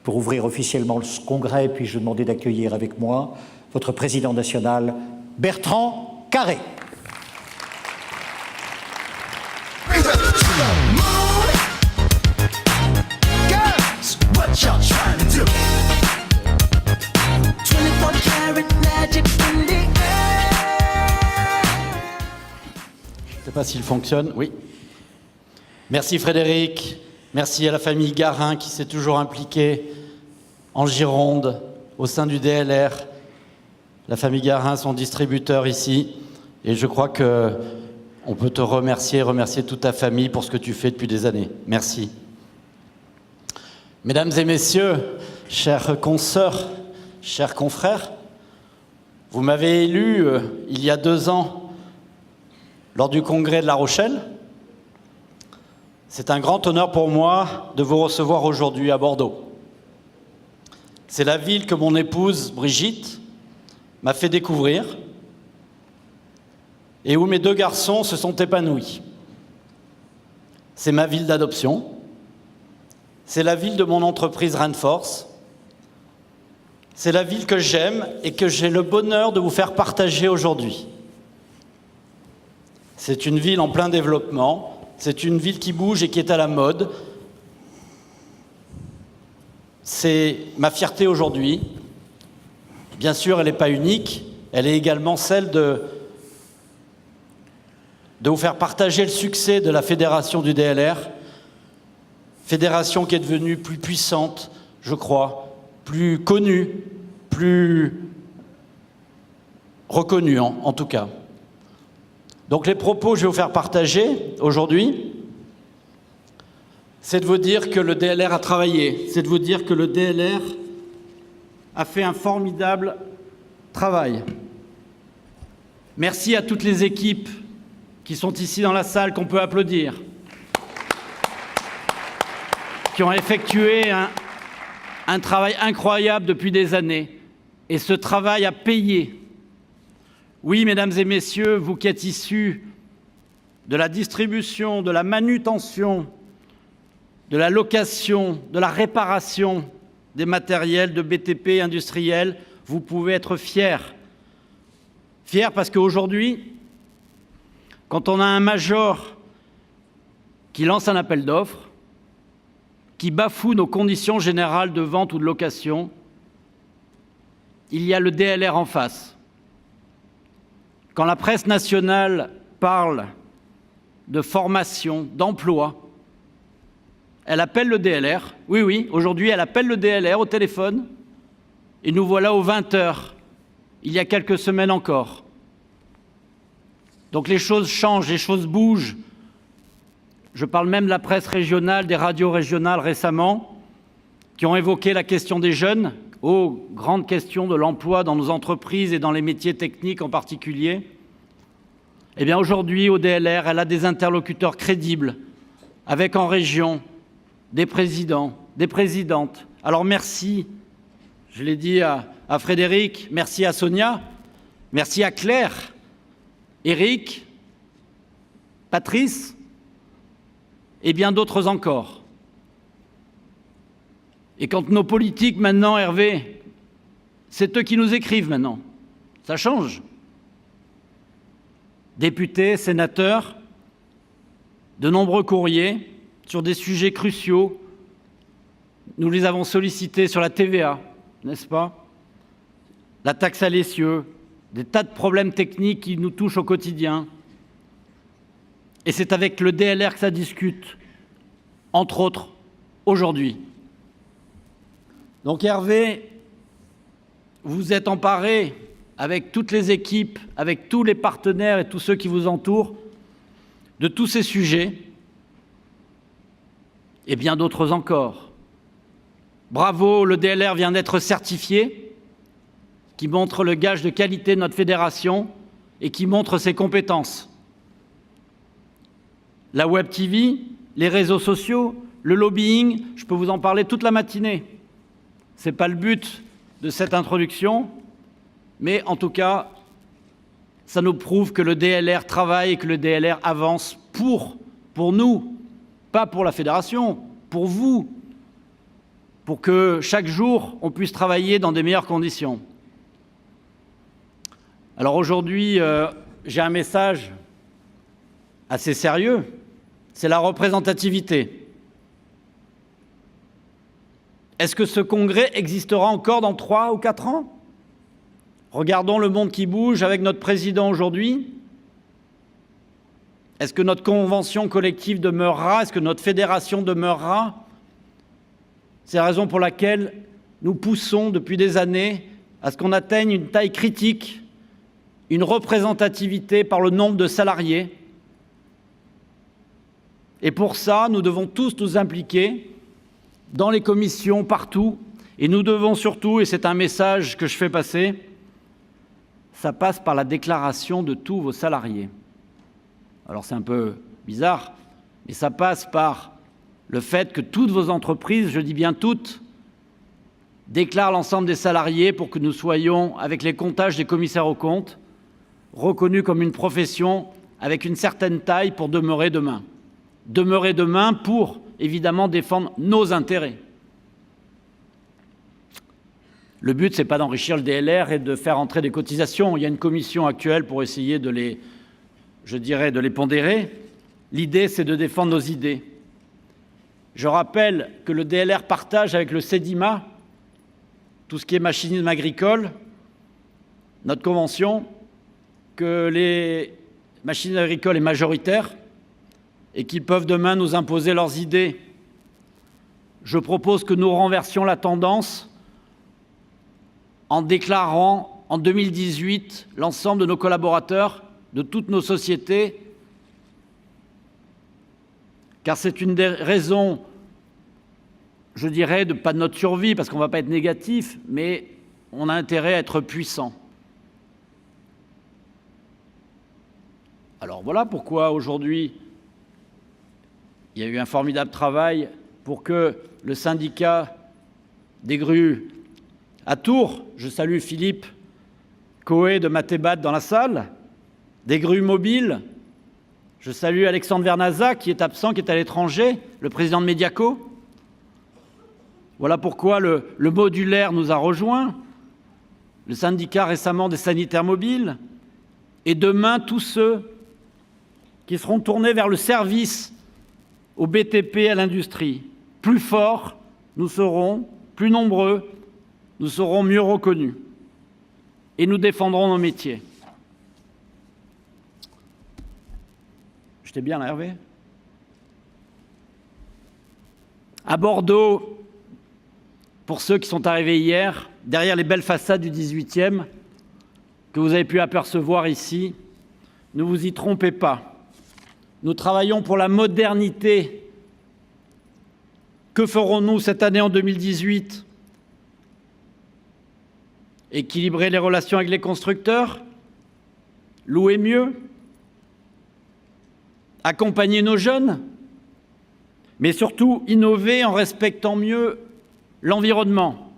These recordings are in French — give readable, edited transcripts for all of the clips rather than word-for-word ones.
pour ouvrir officiellement ce congrès, puis-je demander d'accueillir avec moi votre président national, Bertrand Carré. Je ne sais pas s'il fonctionne. Oui. Merci Frédéric. Merci à la famille Garin qui s'est toujours impliquée en Gironde, au sein du DLR. La famille Garin, son distributeur ici. Et je crois qu'on peut te remercier toute ta famille pour ce que tu fais depuis des années. Merci. Mesdames et messieurs, chers consoeurs, chers confrères, vous m'avez élu il y a 2 ans lors du congrès de La Rochelle. C'est un grand honneur pour moi de vous recevoir aujourd'hui à Bordeaux. C'est la ville que mon épouse, Brigitte, m'a fait découvrir et où mes 2 garçons se sont épanouis. C'est ma ville d'adoption. C'est la ville de mon entreprise Rainforce. C'est la ville que j'aime et que j'ai le bonheur de vous faire partager aujourd'hui. C'est une ville en plein développement. C'est une ville qui bouge et qui est à la mode. C'est ma fierté aujourd'hui. Bien sûr, elle n'est pas unique. Elle est également celle de vous faire partager le succès de la fédération du DLR. Fédération qui est devenue plus puissante, je crois, plus connue, plus reconnue en tout cas. Donc les propos que je vais vous faire partager aujourd'hui, c'est de vous dire que le DLR a travaillé, c'est de vous dire que le DLR a fait un formidable travail. Merci à toutes les équipes qui sont ici dans la salle, qu'on peut applaudir, qui ont effectué un travail incroyable depuis des années. Et ce travail a payé. Oui, mesdames et messieurs, vous qui êtes issus de la distribution, de la manutention, de la location, de la réparation des matériels de BTP industriels, vous pouvez être fiers. Fiers parce qu'aujourd'hui, quand on a un major qui lance un appel d'offres, qui bafoue nos conditions générales de vente ou de location, il y a le DLR en face. Quand la presse nationale parle de formation, d'emploi, elle appelle le DLR. Oui, aujourd'hui, elle appelle le DLR au téléphone. Et nous voilà aux 20h, il y a quelques semaines encore. Donc les choses changent, les choses bougent. Je parle même de la presse régionale, des radios régionales récemment, qui ont évoqué la question des jeunes, grande question de l'emploi dans nos entreprises et dans les métiers techniques en particulier. Eh bien aujourd'hui, au DLR, elle a des interlocuteurs crédibles, avec en région des présidents, des présidentes. Alors merci, je l'ai dit à Frédéric, merci à Sonia, merci à Claire, Éric, Patrice et bien d'autres encore. Et quand nos politiques maintenant, Hervé, c'est eux qui nous écrivent maintenant, ça change. Députés, sénateurs, de nombreux courriers sur des sujets cruciaux. Nous les avons sollicités sur la TVA, n'est-ce pas? La taxe à l'essieu, des tas de problèmes techniques qui nous touchent au quotidien. Et c'est avec le DLR que ça discute, entre autres, aujourd'hui. Donc Hervé, vous êtes emparé avec toutes les équipes, avec tous les partenaires et tous ceux qui vous entourent, de tous ces sujets, et bien d'autres encore. Bravo, le DLR vient d'être certifié, qui montre le gage de qualité de notre fédération et qui montre ses compétences. La Web TV, les réseaux sociaux, le lobbying, je peux vous en parler toute la matinée. Ce n'est pas le but de cette introduction, mais en tout cas, ça nous prouve que le DLR travaille et que le DLR avance pour nous, pas pour la fédération, pour vous. pour que chaque jour, on puisse travailler dans des meilleures conditions. Alors aujourd'hui, j'ai un message assez sérieux, c'est la représentativité. Est-ce que ce congrès existera encore dans 3 ou 4 ans? Regardons le monde qui bouge avec notre président aujourd'hui. Est-ce que notre convention collective demeurera? Est-ce que notre fédération demeurera? C'est la raison pour laquelle nous poussons depuis des années à ce qu'on atteigne une taille critique, une représentativité par le nombre de salariés. Et pour ça, nous devons tous nous impliquer dans les commissions, partout. Et nous devons surtout, et c'est un message que je fais passer, ça passe par la déclaration de tous vos salariés. Alors c'est un peu bizarre, mais ça passe par le fait que toutes vos entreprises, je dis bien toutes, déclarent l'ensemble des salariés pour que nous soyons, avec les comptages des commissaires aux comptes, reconnus comme une profession avec une certaine taille pour demeurer demain. Demeurer demain pour, évidemment, défendre nos intérêts. Le but, ce n'est pas d'enrichir le DLR et de faire entrer des cotisations. Il y a une commission actuelle pour essayer de les, de les pondérer. L'idée, c'est de défendre nos idées. Je rappelle que le DLR partage avec le CEDIMA tout ce qui est machinisme agricole, notre convention, que les machines agricoles est majoritaire et qu'ils peuvent demain nous imposer leurs idées. Je propose que nous renversions la tendance en déclarant en 2018 l'ensemble de nos collaborateurs, de toutes nos sociétés, car c'est une des raisons, je dirais, pas de notre survie, parce qu'on ne va pas être négatif, mais on a intérêt à être puissant. Alors voilà pourquoi aujourd'hui, il y a eu un formidable travail pour que le syndicat des grues à Tours, je salue Philippe Coé de Matébat dans la salle, des grues mobiles, je salue Alexandre Vernaza qui est absent, qui est à l'étranger, le président de Mediaco. Voilà pourquoi le modulaire nous a rejoints, le syndicat récemment des sanitaires mobiles, et demain tous ceux qui seront tournés vers le service au BTP, à l'industrie. Plus forts nous serons, plus nombreux, nous serons mieux reconnus et nous défendrons nos métiers. J'étais bien là, Hervé? À Bordeaux, pour ceux qui sont arrivés hier, derrière les belles façades du 18e, que vous avez pu apercevoir ici, ne vous y trompez pas. Nous travaillons pour la modernité. Que ferons-nous cette année en 2018? Équilibrer les relations avec les constructeurs? Louer mieux? Accompagner nos jeunes? Mais surtout, innover en respectant mieux l'environnement.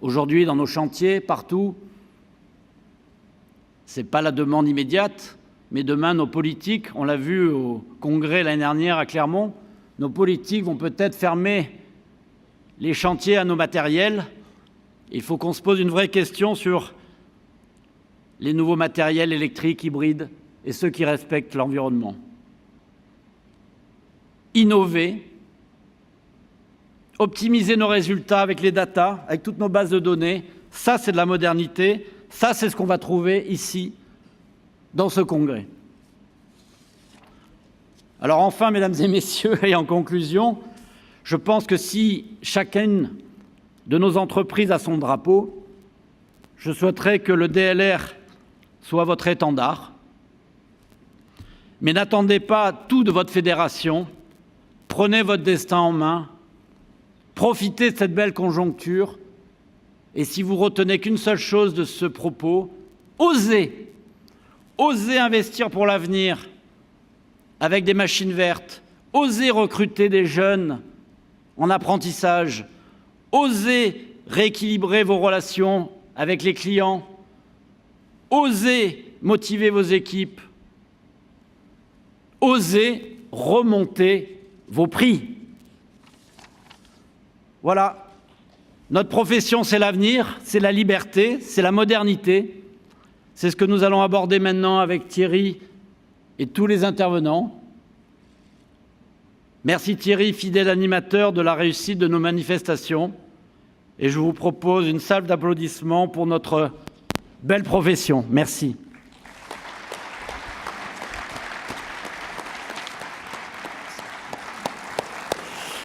Aujourd'hui, dans nos chantiers, partout, ce n'est pas la demande immédiate, mais demain, nos politiques, on l'a vu au congrès l'année dernière à Clermont, nos politiques vont peut-être fermer les chantiers à nos matériels. Il faut qu'on se pose une vraie question sur les nouveaux matériels électriques, hybrides, et ceux qui respectent l'environnement. Innover, optimiser nos résultats avec les data, avec toutes nos bases de données, ça c'est de la modernité, ça c'est ce qu'on va trouver ici, dans ce congrès. Alors enfin, mesdames et messieurs, et en conclusion, je pense que si chacune de nos entreprises a son drapeau, je souhaiterais que le DLR soit votre étendard. Mais n'attendez pas tout de votre fédération, prenez votre destin en main, profitez de cette belle conjoncture, et si vous retenez qu'une seule chose de ce propos, osez investir pour l'avenir avec des machines vertes, osez recruter des jeunes en apprentissage, osez rééquilibrer vos relations avec les clients, osez motiver vos équipes, osez remonter vos prix. Voilà. Notre profession, c'est l'avenir, c'est la liberté, c'est la modernité. C'est ce que nous allons aborder maintenant avec Thierry et tous les intervenants. Merci Thierry, fidèle animateur de la réussite de nos manifestations. Et je vous propose une salve d'applaudissements pour notre belle profession. Merci.